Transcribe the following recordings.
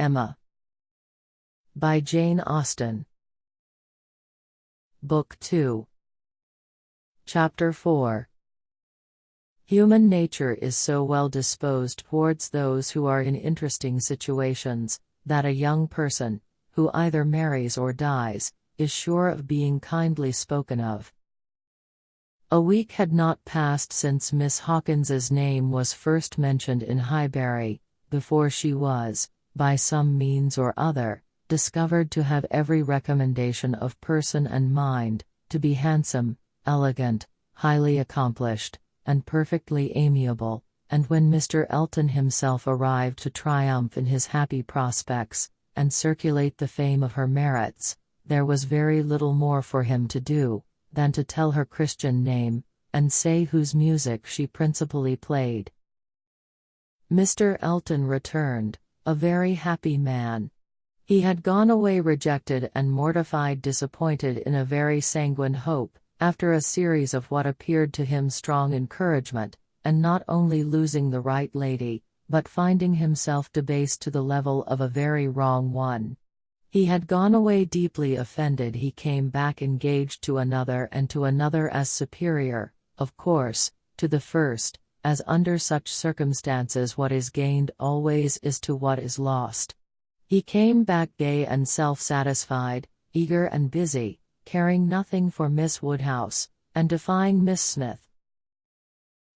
Emma. By Jane Austen. Book 2. Chapter 4. Human nature is so well disposed towards those who are in interesting situations, that a young person, who either marries or dies, is sure of being kindly spoken of. A week had not passed since Miss Hawkins's name was first mentioned in Highbury, before she was, by some means or other, discovered to have every recommendation of person and mind, to be handsome, elegant, highly accomplished, and perfectly amiable, and when Mr. Elton himself arrived to triumph in his happy prospects, and circulate the fame of her merits, there was very little more for him to do, than to tell her Christian name, and say whose music she principally played. Mr. Elton returned, a very happy man. He had gone away rejected and mortified, disappointed in a very sanguine hope, after a series of what appeared to him strong encouragement, and not only losing the right lady, but finding himself debased to the level of a very wrong one. He had gone away deeply offended. He came back engaged to another, and to another as superior, of course, to the first, as under such circumstances what is gained always is to what is lost. He came back gay and self-satisfied, eager and busy, caring nothing for Miss Woodhouse, and defying Miss Smith.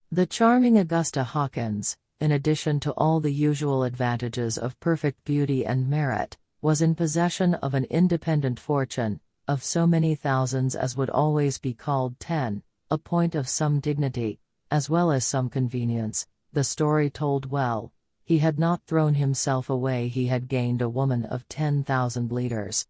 The charming Augusta Hawkins, in addition to all the usual advantages of perfect beauty and merit, was in possession of an independent fortune, of so many thousands as would always be called 10, a point of some dignity, as well as some convenience. The story told well, he had not thrown himself away. He had gained a woman of 10,000 litres,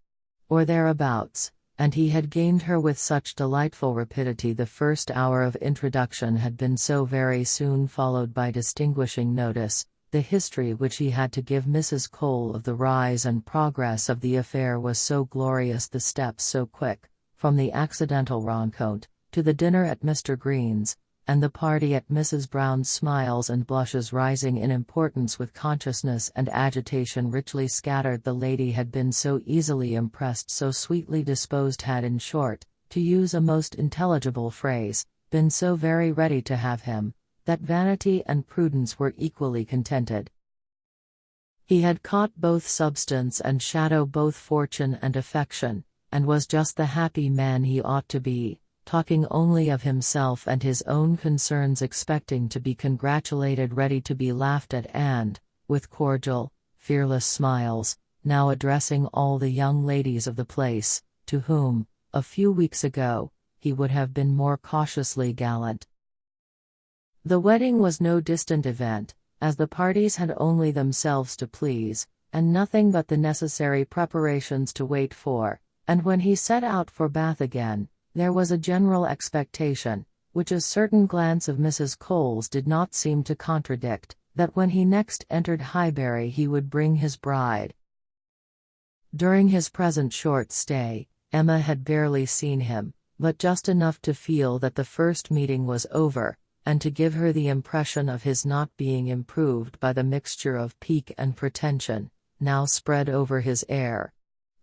or thereabouts, and he had gained her with such delightful rapidity. The first hour of introduction had been so very soon followed by distinguishing notice. The history which he had to give Mrs. Cole of the rise and progress of the affair was so glorious, the steps so quick, from the accidental rencontre, to the dinner at Mr. Green's, and the party at Mrs. Brown's, smiles and blushes rising in importance with consciousness and agitation richly scattered. The lady had been so easily impressed, so sweetly disposed, had, in short, to use a most intelligible phrase, been so very ready to have him, that vanity and prudence were equally contented. He had caught both substance and shadow, both fortune and affection, and was just the happy man he ought to be, talking only of himself and his own concerns, expecting to be congratulated, ready to be laughed at, and, with cordial, fearless smiles, now addressing all the young ladies of the place, to whom, a few weeks ago, he would have been more cautiously gallant. The wedding was no distant event, as the parties had only themselves to please, and nothing but the necessary preparations to wait for, and when he set out for Bath again, there was a general expectation, which a certain glance of Mrs. Cole's did not seem to contradict, that when he next entered Highbury he would bring his bride. During his present short stay, Emma had barely seen him, but just enough to feel that the first meeting was over, and to give her the impression of his not being improved by the mixture of pique and pretension, now spread over his air.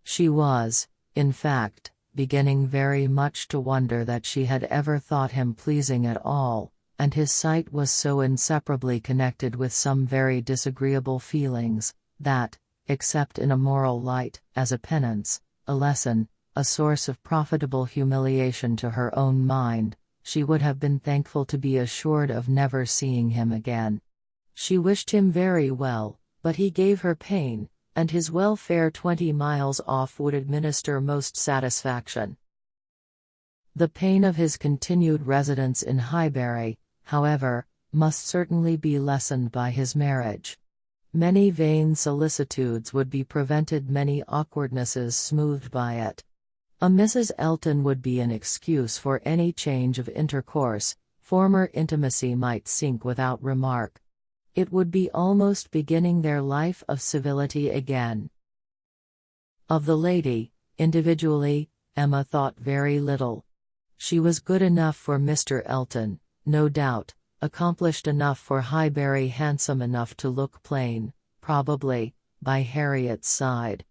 She was, in fact, beginning very much to wonder that she had ever thought him pleasing at all, and his sight was so inseparably connected with some very disagreeable feelings, that, except in a moral light, as a penance, a lesson, a source of profitable humiliation to her own mind, she would have been thankful to be assured of never seeing him again. She wished him very well, but he gave her pain, and his welfare 20 miles off would administer most satisfaction. The pain of his continued residence in Highbury, however, must certainly be lessened by his marriage. Many vain solicitudes would be prevented, many awkwardnesses smoothed by it. A Mrs. Elton would be an excuse for any change of intercourse, former intimacy might sink without remark. It would be almost beginning their life of civility again. Of the lady, individually, Emma thought very little. She was good enough for Mr. Elton, no doubt, accomplished enough for Highbury, handsome enough to look plain, probably, by Harriet's side.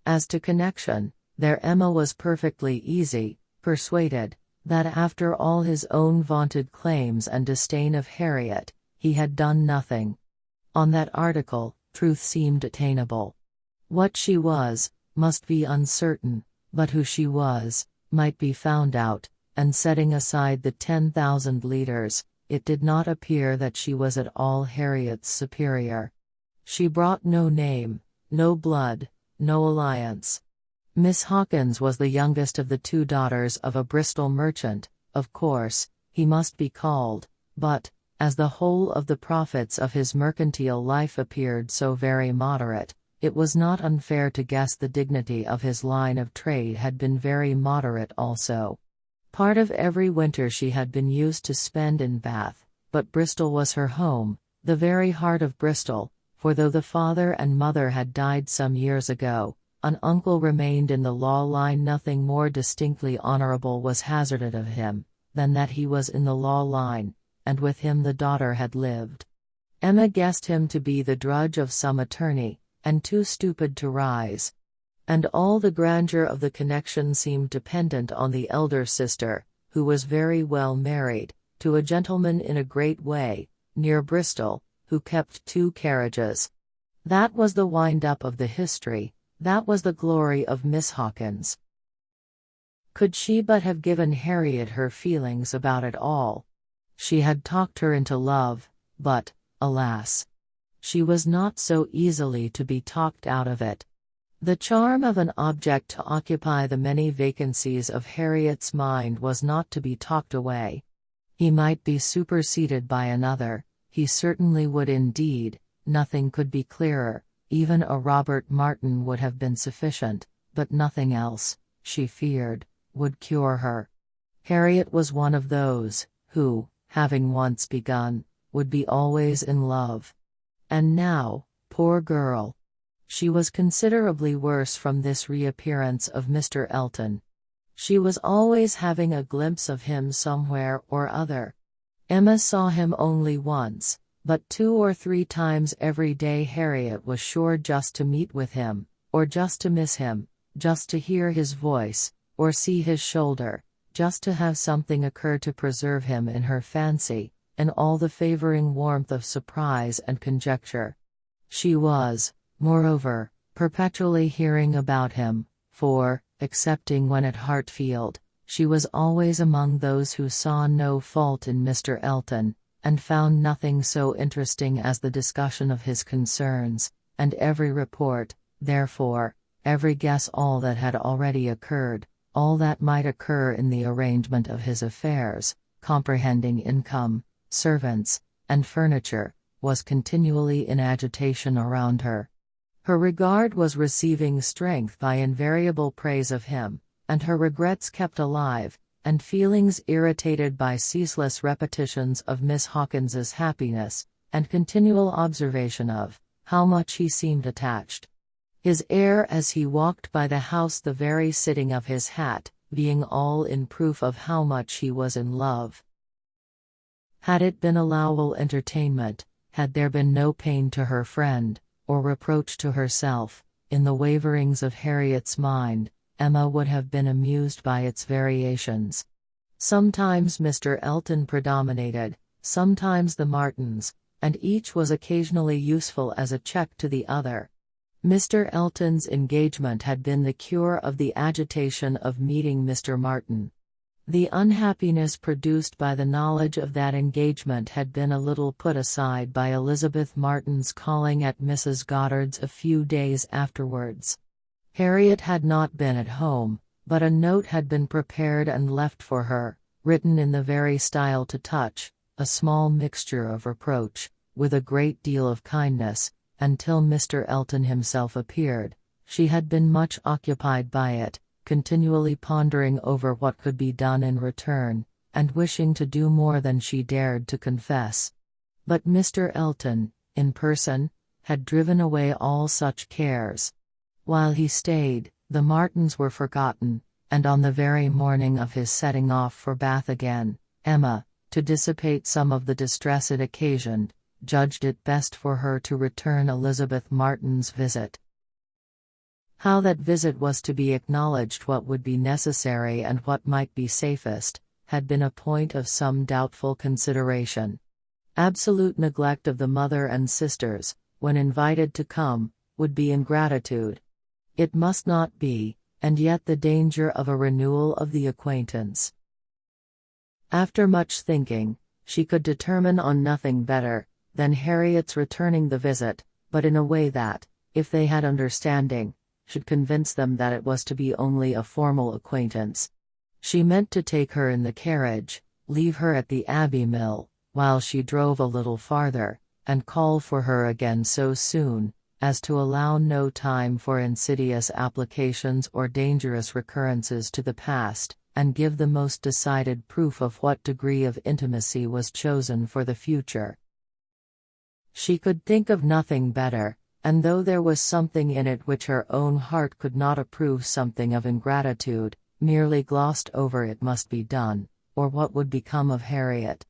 As to connection, there Emma was perfectly easy, persuaded that after all his own vaunted claims and disdain of Harriet, he had done nothing. On that article, truth seemed attainable. What she was, must be uncertain, but who she was, might be found out, and setting aside the 10,000 leaders, it did not appear that she was at all Harriet's superior. She brought no name, no blood, no alliance. Miss Hawkins was the youngest of the 2 daughters of a Bristol merchant, of course, he must be called, but, as the whole of the profits of his mercantile life appeared so very moderate, it was not unfair to guess the dignity of his line of trade had been very moderate also. Part of every winter she had been used to spend in Bath, but Bristol was her home, the very heart of Bristol, for though the father and mother had died some years ago, an uncle remained in the law line. Nothing more distinctly honorable was hazarded of him, than that he was in the law line, and with him the daughter had lived. Emma guessed him to be the drudge of some attorney, and too stupid to rise. And all the grandeur of the connection seemed dependent on the elder sister, who was very well married, to a gentleman in a great way, near Bristol, who kept 2 carriages. That was the wind-up of the history, that was the glory of Miss Hawkins. Could she but have given Harriet her feelings about it all! She had talked her into love, but, alas! She was not so easily to be talked out of it. The charm of an object to occupy the many vacancies of Harriet's mind was not to be talked away. He might be superseded by another, he certainly would indeed, nothing could be clearer, even a Robert Martin would have been sufficient, but nothing else, she feared, would cure her. Harriet was one of those, who, having once begun, would be always in love. And now, poor girl! She was considerably worse from this reappearance of Mr. Elton. She was always having a glimpse of him somewhere or other. Emma saw him only once, but 2 or 3 times every day Harriet was sure just to meet with him, or just to miss him, just to hear his voice, or see his shoulder, just to have something occur to preserve him in her fancy, in all the favoring warmth of surprise and conjecture. She was, moreover, perpetually hearing about him, for, excepting when at Hartfield, she was always among those who saw no fault in Mr. Elton, and found nothing so interesting as the discussion of his concerns, and every report, therefore, every guess all that had already occurred, all that might occur in the arrangement of his affairs, comprehending income, servants, and furniture, was continually in agitation around her. Her regard was receiving strength by invariable praise of him, and her regrets kept alive, and feelings irritated by ceaseless repetitions of Miss Hawkins's happiness, and continual observation of how much he seemed attached. His air as he walked by the house, the very sitting of his hat, being all in proof of how much he was in love. Had it been allowable entertainment, had there been no pain to her friend, or reproach to herself, in the waverings of Harriet's mind, Emma would have been amused by its variations. Sometimes Mr. Elton predominated, sometimes the Martins, and each was occasionally useful as a check to the other. Mr. Elton's engagement had been the cure of the agitation of meeting Mr. Martin. The unhappiness produced by the knowledge of that engagement had been a little put aside by Elizabeth Martin's calling at Mrs. Goddard's a few days afterwards. Harriet had not been at home, but a note had been prepared and left for her, written in the very style to touch, a small mixture of reproach, with a great deal of kindness. Until Mr. Elton himself appeared, she had been much occupied by it, continually pondering over what could be done in return, and wishing to do more than she dared to confess. But Mr. Elton, in person, had driven away all such cares. While he stayed, the Martins were forgotten, and on the very morning of his setting off for Bath again, Emma, to dissipate some of the distress it occasioned, judged it best for her to return Elizabeth Martin's visit. How that visit was to be acknowledged, what would be necessary and what might be safest, had been a point of some doubtful consideration. Absolute neglect of the mother and sisters, when invited to come, would be ingratitude. It must not be, and yet the danger of a renewal of the acquaintance. After much thinking, she could determine on nothing better than Harriet's returning the visit, but in a way that, if they had understanding, should convince them that it was to be only a formal acquaintance. She meant to take her in the carriage, leave her at the Abbey Mill, while she drove a little farther, and call for her again so soon as to allow no time for insidious applications or dangerous recurrences to the past, and give the most decided proof of what degree of intimacy was chosen for the future. She could think of nothing better, and though there was something in it which her own heart could not approve, something of ingratitude, merely glossed over, it must be done, or what would become of Harriet?